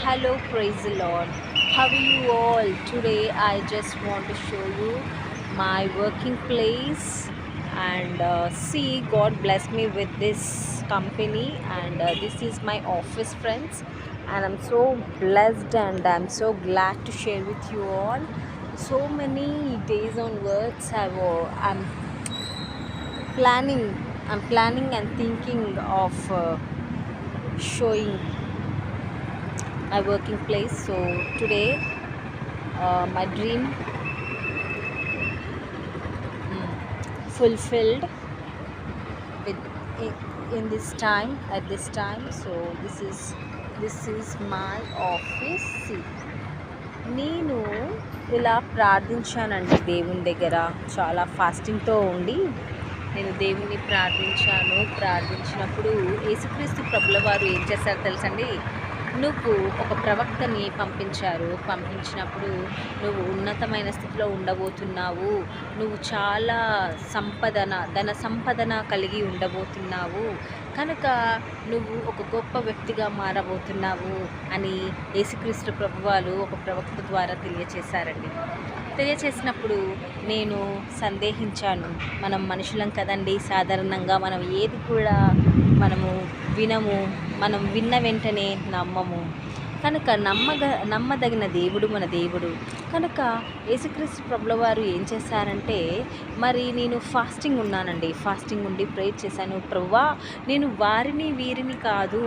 Hello, praise the Lord. How are you all? Today, I just want to show you my working place and see God bless me with this company, and this is my office, friends. And I'm so blessed and I'm so glad to share with you all. So many days onwards, I'm planning. I'm planning and thinking of showing my working place. So today, my dream fulfilled with in this time at this time. So this is my office. See, నేను ఇలా ప్రార్థించానండి దేవుని దగ్గర. చాలా ఫాస్టింగ్తో ఉండి నేను దేవుణ్ణి ప్రార్థించినప్పుడు యేసుక్రీస్తు ప్రభుల వారు ఏం చేశారో తెలుసండి. నువ్వు ఒక ప్రవక్తని పంపించినప్పుడు నువ్వు ఉన్నతమైన స్థితిలో ఉండబోతున్నావు, నువ్వు చాలా ధన సంపదన కలిగి ఉండబోతున్నావు, కనుక నువ్వు ఒక గొప్ప వ్యక్తిగా మారబోతున్నావు అని యేసుక్రీస్తు ప్రభువారు ఒక ప్రవక్త ద్వారా తెలియచేసినప్పుడు నేను సందేహించాను. మనం మనుషులం కదండి, సాధారణంగా మనం ఏది కూడా మనము వినము, మనం విన్న వెంటనే నమ్మము. కనుక నమ్మదగిన దేవుడు మన దేవుడు. కనుక యేసుక్రీస్తు ప్రభుల వారు ఏం చేశారంటే, మరి నేను ఫాస్టింగ్ ఉన్నానండి. ఫాస్టింగ్ ఉండి ప్రేయర్ చేశాను. ప్రభువా, నేను వారిని వీరిని కాదు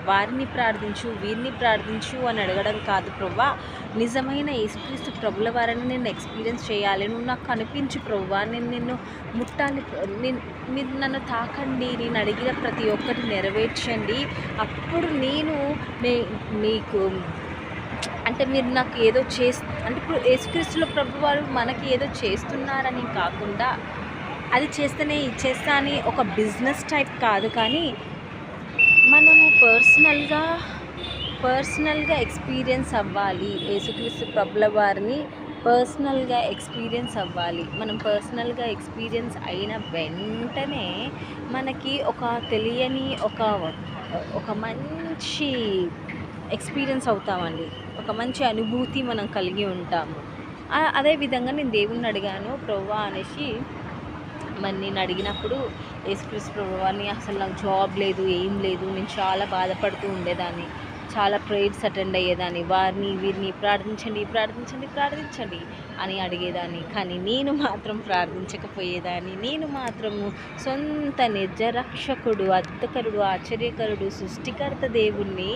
వారిని ప్రార్థించు వీరిని ప్రార్థించు అని అడగడం కాదు ప్రభువా, నిజమైన యేసుక్రీస్తు ప్రభుల వారిని నేను ఎక్స్పీరియన్స్ చేయాలి. నువ్వు నాకు కనిపించు ప్రభువా, నేను నిన్ను ముట్టాలి, మీరు నన్ను తాకండి, నేను అడిగిన ప్రతి ఒక్కటి నెరవేర్చండి. అప్పుడు నేను మీకు అంటే మీరు నాకు ఏదో అంటే ఇప్పుడు యేసుక్రీస్తుల ప్రభువారు మనకి ఏదో చేస్తున్నారని కాకుండా, అది చేస్తేనే ఇచ్చేస్తా అని ఒక బిజినెస్ టైప్ కాదు, కానీ మనము పర్సనల్గా ఎక్స్పీరియన్స్ అవ్వాలి. యేసుక్రీస్తు ప్రభుల వారిని పర్సనల్గా ఎక్స్పీరియన్స్ అవ్వాలి. మనం పర్సనల్గా ఎక్స్పీరియన్స్ అయిన వెంటనే మనకి ఒక తెలియని ఒక మంచి ఎక్స్పీరియన్స్ అవుతామండి. ఒక మంచి అనుభూతి మనం కలిగి ఉంటాము. అదేవిధంగా నేను దేవుణ్ణి అడిగాను, ప్రభువా అనేసి. మరి నేను అడిగినప్పుడు యేసుక్రీస్తు ప్రభువాని, అసలు నాకు జాబ్ లేదు, ఏం లేదు, నేను చాలా బాధపడుతూ ఉండేదాన్ని, చాలా ప్రేయర్స్ అటెండ్ అయ్యేదాన్ని, వారిని వీరిని ప్రార్థించండి అని అడిగేదాన్ని. కానీ నేను మాత్రం ప్రార్థించకపోయేదాన్ని. నేను మాత్రము సొంత నిజరక్షకుడు, అద్భుతకరుడు, ఆశ్చర్యకరుడు, సృష్టికర్త దేవుణ్ణి